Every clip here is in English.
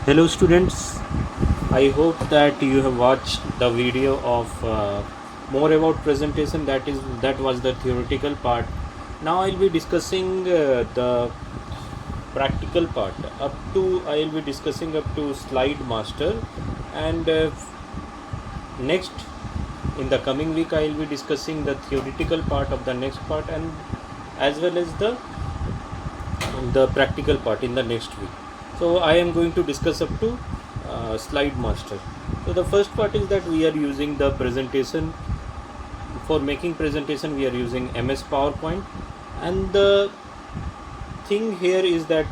Hello students, I hope that you have watched the video of more about presentation. That was the theoretical part. Now I'll be discussing the practical part. I'll be discussing up to slide master, and next in the coming week I'll be discussing the theoretical part of the next part, and as well as the practical part in the next week. So I am going to discuss up to slide master. So the first part is that we are using the presentation. For making presentation we are using MS PowerPoint, and the thing here is that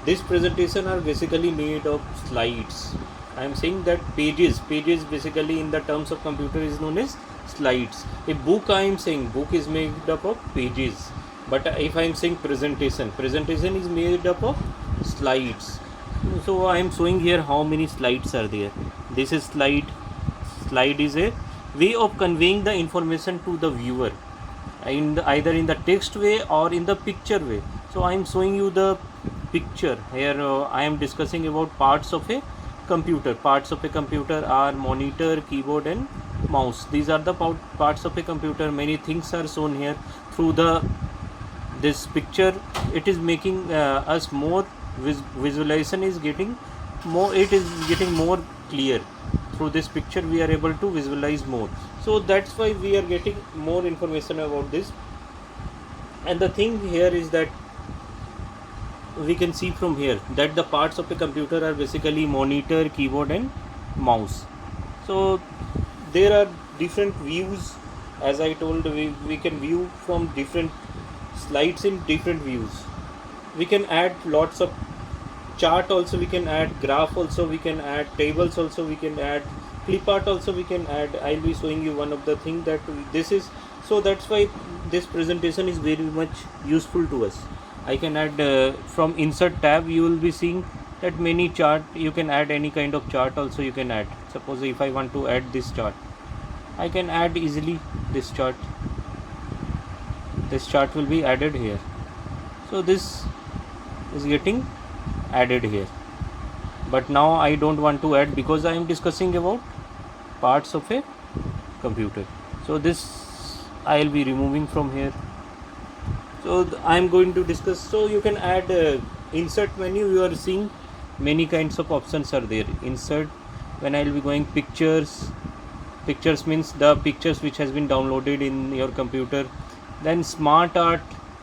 this presentation are basically made of slides. I am saying that pages basically in the terms of computer is known as slides. A book, I am saying book is made up of pages, but if I am saying presentation is made up of slides. So I am showing here how many slides are there. This is slide is a way of conveying the information to the viewer either in the text way or in the picture way. So I am showing you the picture here. I am discussing about parts of a computer. Parts of a computer are monitor, keyboard and mouse. These are the parts of a computer. Many things are shown here through this picture. It is making us more visualization is getting more, it is getting more clear. Through this picture we are able to visualize more, so that's why we are getting more information about this. And the thing here is that we can see from here that the parts of a computer are basically monitor, keyboard and mouse. So there are different views. As I told, we can view from different slides in different views. We can add lots of chart also, we can add graph also, we can add tables also, we can add clip art also, we can add. I'll be showing you one of the thing that this is. So that's why this presentation is very much useful to us. I can add from insert tab, you will be seeing that many chart, you can add any kind of chart also you can add. Suppose if I want to add this chart, I can add easily this chart. This chart will be added here. So this is getting added here, but now I don't want to add because I am discussing about parts of a computer. So this I will be removing from here. So I am going to discuss. So you can add insert menu. You are seeing many kinds of options are there. Insert, when I will be going pictures means the pictures which has been downloaded in your computer. Then smart art,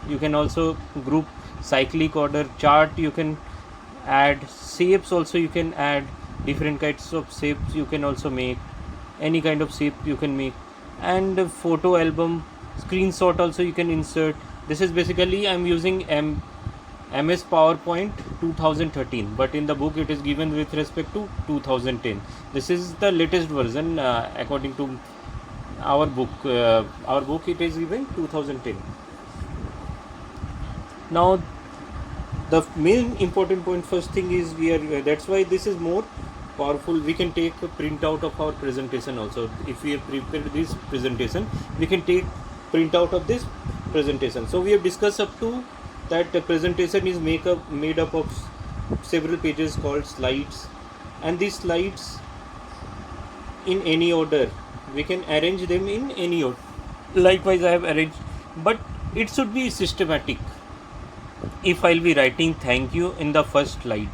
you can also group cyclic order. Chart, you can add shapes also, you can add different kinds of shapes, you can also make any kind of shape you can make. And photo album, screenshot also you can insert. This is basically I'm using MS PowerPoint 2013, but in the book it is given with respect to 2010. This is the latest version according to our book. Our book it is given 2010. Now the main important point, first thing is we are that's why this is more powerful. We can take a printout of our presentation also. If we have prepared this presentation, we can take printout of this presentation. So we have discussed up to that the presentation is made up of several pages called slides, and these slides in any order, we can arrange them in any order. Likewise I have arranged, but it should be systematic. If I'll be writing thank you in the first slide,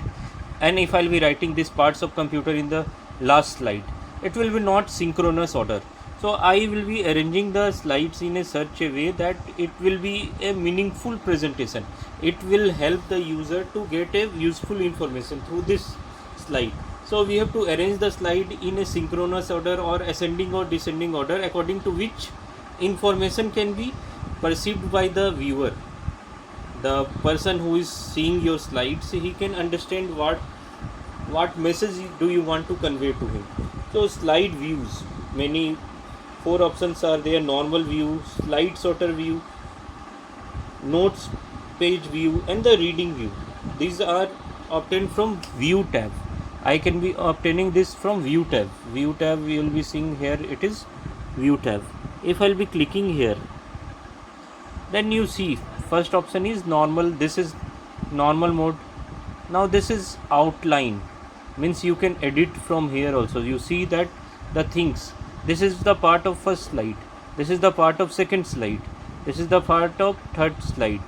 and if I'll be writing these parts of computer in the last slide, it will be not synchronous order. So I will be arranging the slides in such a way that it will be a meaningful presentation. It will help the user to get a useful information through this slide. So we have to arrange the slide in a synchronous order or ascending or descending order, according to which information can be perceived by the viewer. The person who is seeing your slides, he can understand what message do you want to convey to him. So slide views, many 4 options are there: normal view, slide sorter view, notes page view and the reading view. These are obtained from view tab. I can be obtaining this from view tab. View tab we will be seeing here, it is view tab. If I'll be clicking here, then you see first option is normal. This is normal mode. Now this is outline. means you can edit from here also. You see that the things, this is the part of first slide, this is the part of second slide, this is the part of third slide,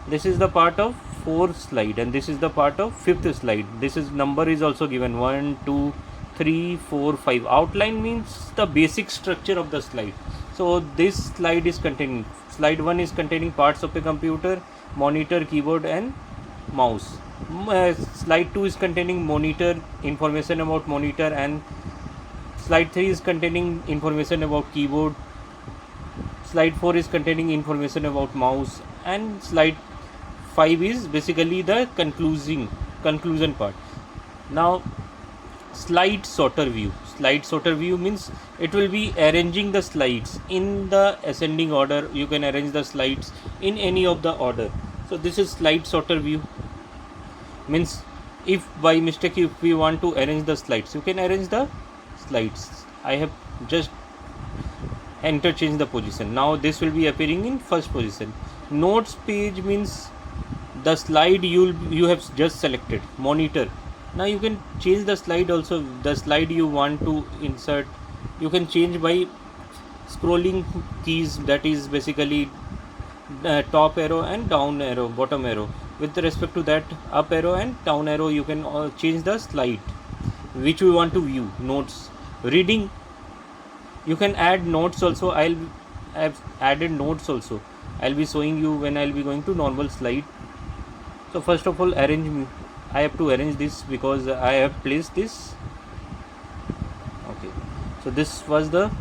this is the part of fourth slide, and this is the part of fifth slide. This is number is also given 1 2 3 4 5. Outline means the basic structure of the slide. So this slide is containing, slide 1 is containing parts of a computer, monitor, keyboard and mouse. Slide 2 is containing monitor, information about monitor, and slide 3 is containing information about keyboard, slide 4 is containing information about mouse, and slide 5 is basically the conclusion part. Now slide sorter view. Slide sorter view means it will be arranging the slides in the ascending order. You can arrange the slides in any of the order. So this is slide sorter view. Means if by mistake if we want to arrange the slides, you can arrange the slides. I have just interchange the position. Now this will be appearing in first position. Notes page means the slide you have just selected, monitor. Now you can change the slide also. The slide you want to insert, you can change by scrolling keys, that is basically top arrow and down arrow, bottom arrow. With respect to that, up arrow and down arrow, you can change the slide which we want to view. Notes, reading, you can add notes also. I've added notes also. I'll be showing you when I'll be going to normal slide. So first of all, I have to arrange this because I have placed this. Okay, so this was the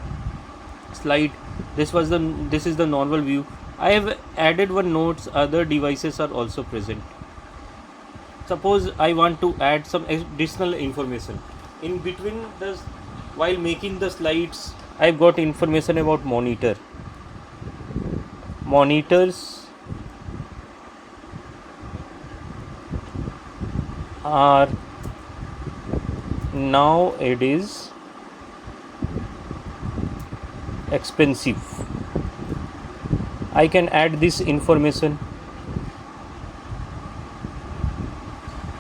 slide, this is the normal view. I have added one notes, other devices are also present. Suppose I want to add some additional information in between this. While making the slides, I've got information about monitors are nowadays expensive. I can add this information.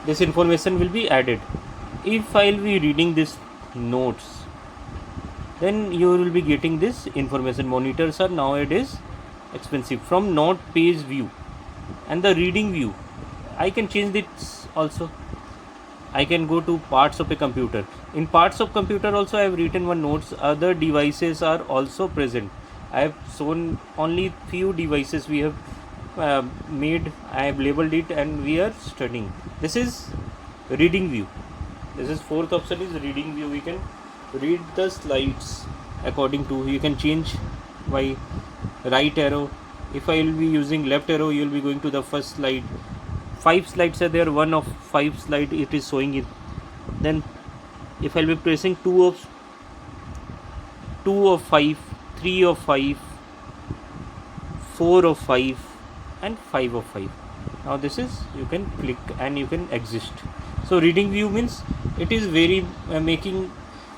This information will be added. If I'll be reading this notes, then you will be getting this information. Monitors are nowadays expensive. From note page view and the reading view, I can change this also. I can go to parts of a computer. In parts of computer also I have written one notes. Other devices are also present. I have shown only few devices we have made. I have labeled it and we are studying. This is reading view. This is fourth option is reading view. We can read the slides according to, you can change by right arrow. If I will be using left arrow, you will be going to the first slide. 5 slides are there, 1 of 5 slide it is showing it. Then if I will be pressing 2 of 5, 3 of 5, 4 of 5 and 5 of 5. Now this is, you can click and you can exist. So reading view means it is very making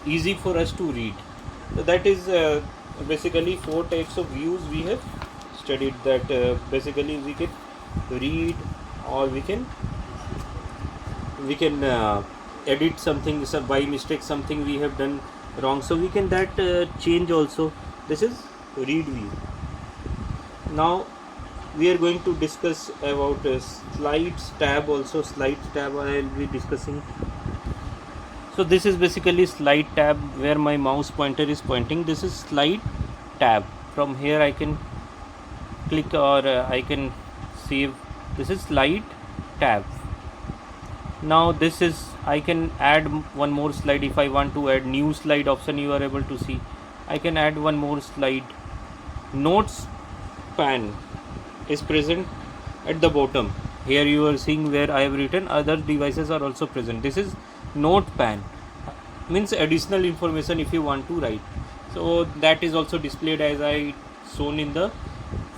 easy for us to read. So that is basically 4 types of views we have studied. That basically we can read, or we can edit something. So by mistake something we have done wrong, so we can that change also. This is read view. Now we are going to discuss about slides tab also. Slides tab I will be discussing. So this is basically slide tab where my mouse pointer is pointing. This is slide tab. From here I can click or I can save. This is slide tab. Now this is, I can add one more slide. If I want to add new slide option, you are able to see. I can add one more slide. Notes pan is present at the bottom. Here you are seeing where I have written other devices are also present. This is note pan, means additional information if you want to write. So that is also displayed as I shown in the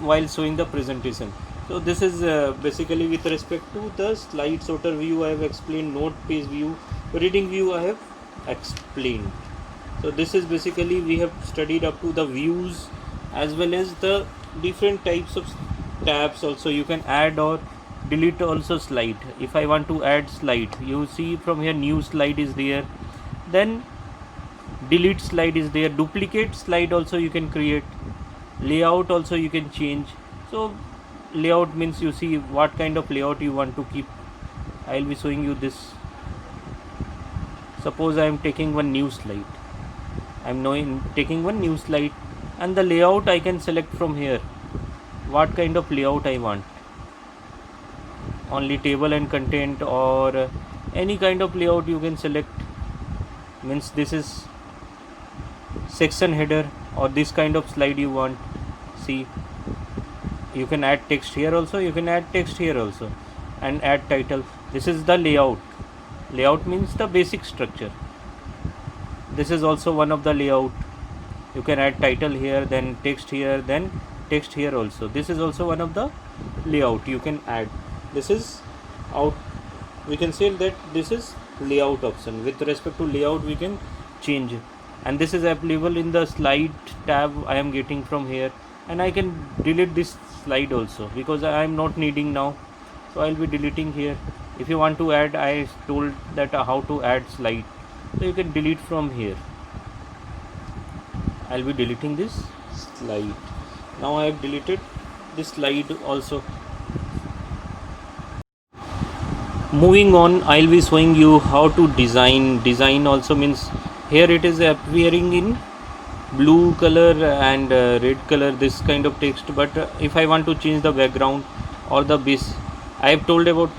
while showing the presentation. So this is basically with respect to the slide sorter view I have explained. Note page view, reading view I have explained. So this is basically we have studied up to the views as well as the different types of tabs also. You can add or delete also slide. If I want to add slide, you see from here new slide is there, then delete slide is there, duplicate slide also you can create, layout also you can change. So layout means you see what kind of layout you want to keep. I'll be showing you this. Suppose I am taking one new slide, taking one new slide, and the layout I can select from here what kind of layout I want, only table and content or any kind of layout you can select. Means this is section header or this kind of slide you want. See, you can add text here also, you can add text here also, and add title. This is the layout. Layout means the basic structure. This is also one of the layout. You can add title here, then text here, then text here also. This is also one of the layout you can add. This is out, we can say that this is layout option. With respect to layout we can change, and this is available in the slide tab I am getting from here, and I can delete this slide also because I am not needing now, so I'll be deleting here. If you want to add, I told that how to add slide, so you can delete from here. I'll be deleting this slide. Now I have deleted this slide also. Moving on, I'll be showing you how to design also. Means here it is appearing in blue color and red color, this kind of text, but if I want to change the background or the base, I have told about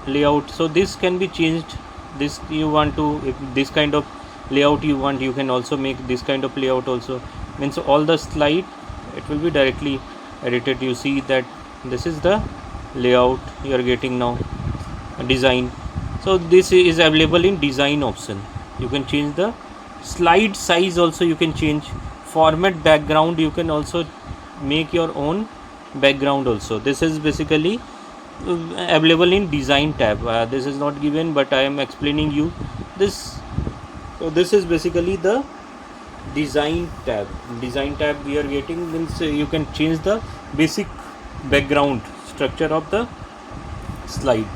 layout, so this can be changed. This you want to, if this kind of layout you want, you can also make this kind of layout also. Means all the slide, it will be directly edited. You see that this is the layout you are getting now, design. So this is available in design option. You can change the slide size also, you can change format background, you can also make your own background also. This is basically available in design tab. This is not given, but I am explaining you this. So this is basically the design tab. Design tab we are getting, means you can change the basic background structure of the slide.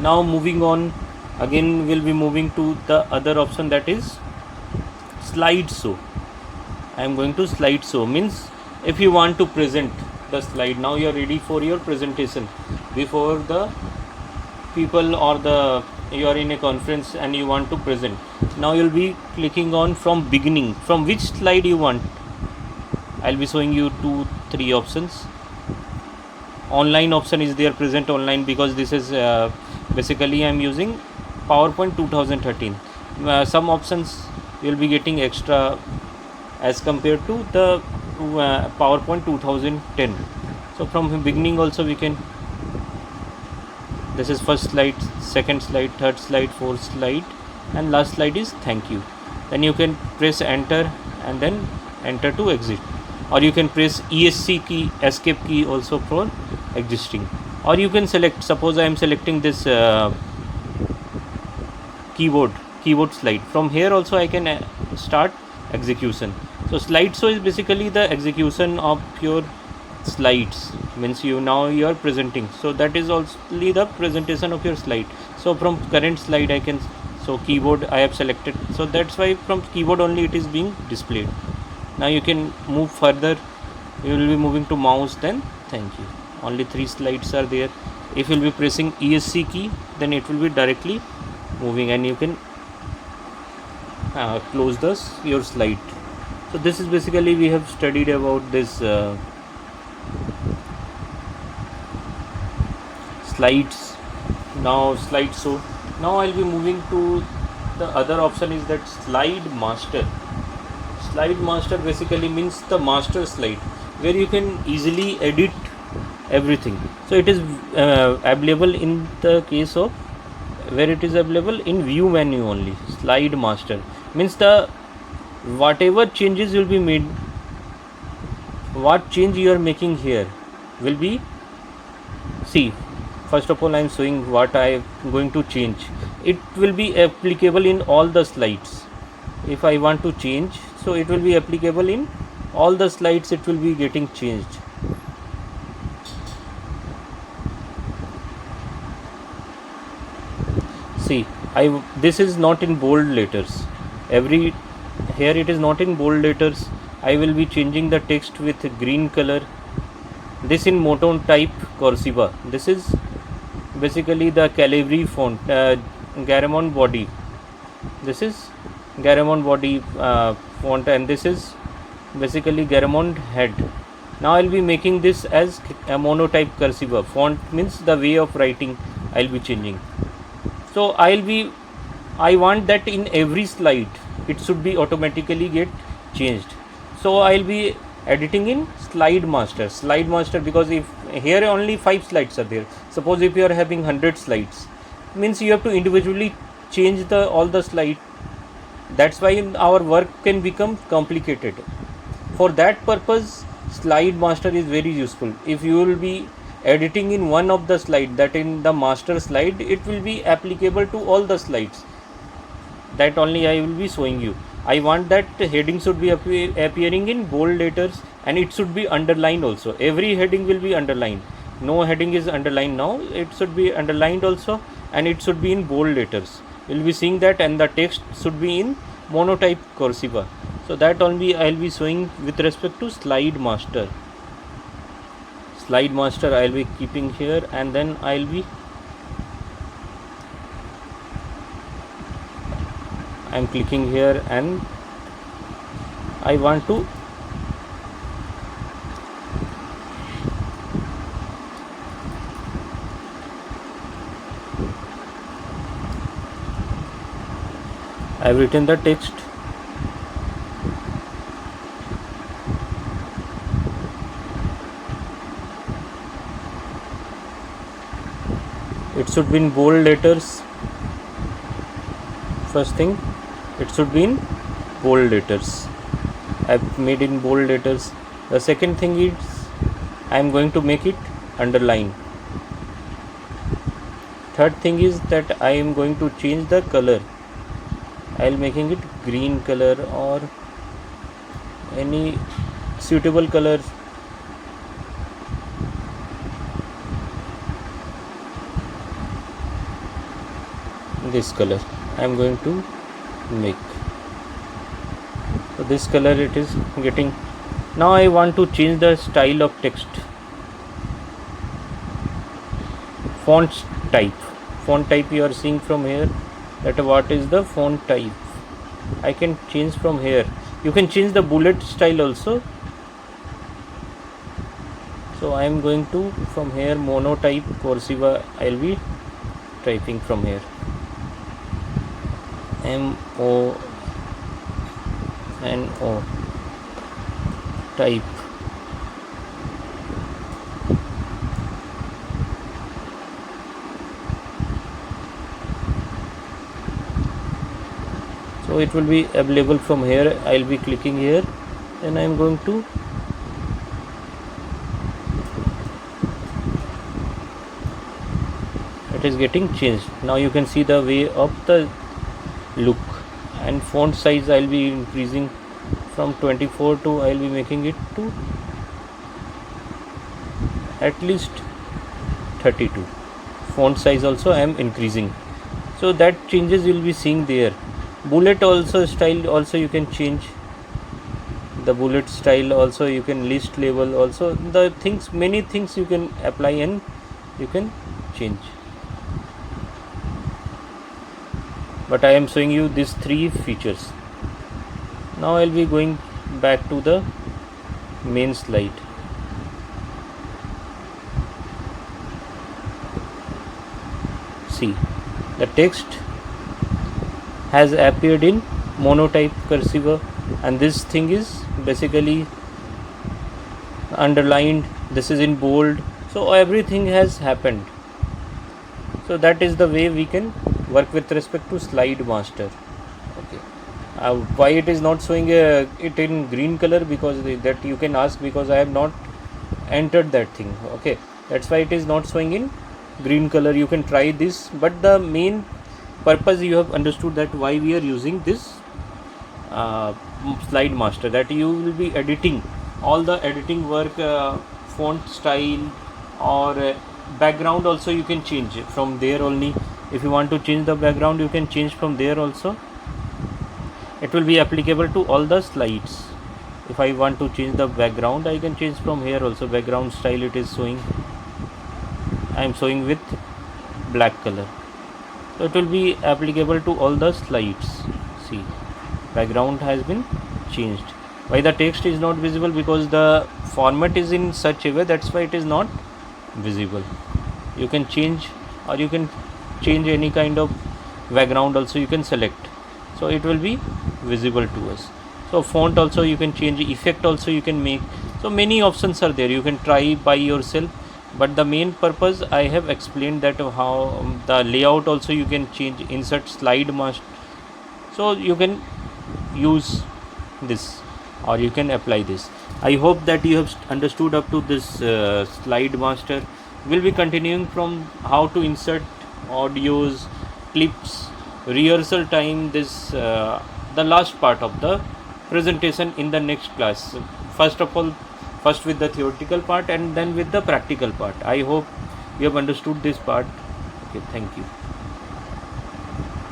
Now moving on, again we'll be moving to the other option, that is slideshow. I am going to slideshow. Means if you want to present the slide, now you are ready for your presentation before the people, or you are in a conference and you want to present. Now you'll be clicking on from beginning, from which slide you want. I'll be showing you 2-3 options. Online option is there, present online, because this is basically I'm using PowerPoint 2013. Some options you'll be getting extra as compared to the PowerPoint 2010. So from beginning also we can, this is first slide, second slide, third slide, fourth slide, and last slide is thank you. Then you can press enter and then enter to exit, or you can press ESC key, escape key also for existing, or you can select, suppose I am selecting this keyboard slide. From here also I can start execution. So slideshow is basically the execution of your slides. Means you are presenting, so that is also the presentation of your slide. So from current slide I can, so keyboard I have selected, so that's why from keyboard only it is being displayed. Now you can move further, you will be moving to mouse, then thank you. Only 3 slides are there. If you will be pressing ESC key, then it will be directly moving, and you can close your slide. So this is basically, we have studied about this slides. Now slideshow. Now I'll be moving to the other option, is that slide master. Slide master basically means the master slide, where you can easily edit everything. So it is available in the case of where it is available in view menu only. Slide master means the whatever changes will be made, what change you are making here will be, see, first of all I am showing what I am going to change. It will be applicable in all the slides. If I want to change, so it will be applicable in all the slides, it will be getting changed. See, this is not in bold letters. Every Here it is not in bold letters. I will be changing the text with green color. This in Moton type cursiva. This is basically the Calibri font, Garamond body. This is Garamond body font, and this is basically Garamond head. Now I'll be making this as a monotype cursiva. Font means the way of writing I'll be changing. So I want that in every slide it should be automatically get changed. So I'll be editing in slide master, because if here only 5 slides are there, suppose if you are having 100 slides, means you have to individually change all the slide. That's why our work can become complicated. For that purpose, slide master is very useful. If you will be editing in one of the slide, that in the master slide, it will be applicable to all the slides. That only I will be showing you. I want that heading should be appearing in bold letters, and it should be underlined also. Every heading will be underlined. No heading is underlined now. It should be underlined also, and it should be in bold letters. You'll be seeing that, and the text should be in monotype cursiva. So that only I'll be showing with respect to slide master. Slide master I'll be keeping here, and then I'm clicking here, and I want to I've written the text. It should be in bold letters. First thing, it should be in bold letters. I've made in bold letters. The second thing is I'm going to make it underline. Third thing is that I am going to change the color. I'll making it green color or any suitable color. This color I'm going to make. So this color it is getting. Now I want to change the style of text. Font type you are seeing from here, that what is the font type. I can change from here. You can change the bullet style also. So I am going to from here monotype cursiva. I'll be typing from here. MONO type. So it will be available from here. I'll be clicking here, and I'm going to it is getting changed. Now you can see the way of the look, and font size I'll be increasing from 24 to I'll be making it to at least 32. Font size also I am increasing, so that changes you'll be seeing there. Bullet also style also you can change. The bullet style also you can, list label also, the things, many things you can apply and you can change. But I am showing you these 3 features. Now I'll be going back to the main slide. See, the text has appeared in monotype cursiva, and this thing is basically underlined. This is in bold. So everything has happened. So that is the way we can work with respect to slide master. Okay. Why it is not showing it in green color? Because that you can ask, because I have not entered that thing. Okay, that's why it is not showing in green color. You can try this, but the main purpose you have understood that why we are using this slide master, that you will be editing all the editing work, font style or background also you can change from there only. If you want to change the background, you can change from there also. It will be applicable to all the slides. If I want to change the background, I can change from here also. Background style, it is showing, I am showing with black color, so it will be applicable to all the slides. See, background has been changed. Why the text is not visible? Because the format is in such a way, that's why it is not visible. You can change, or you can change any kind of background also, you can select, so it will be visible to us. So font also you can change, effect also you can make. So many options are there, you can try by yourself. But the main purpose I have explained, that how the layout also you can change, insert slide master, so you can use this, or you can apply this. I hope that you have understood up to this slide master. We'll be continuing from how to insert audios, clips, rehearsal time, this the last part of the presentation in the next class. First of all, first with the theoretical part and then with the practical part. I hope you have understood this part. Okay, thank you.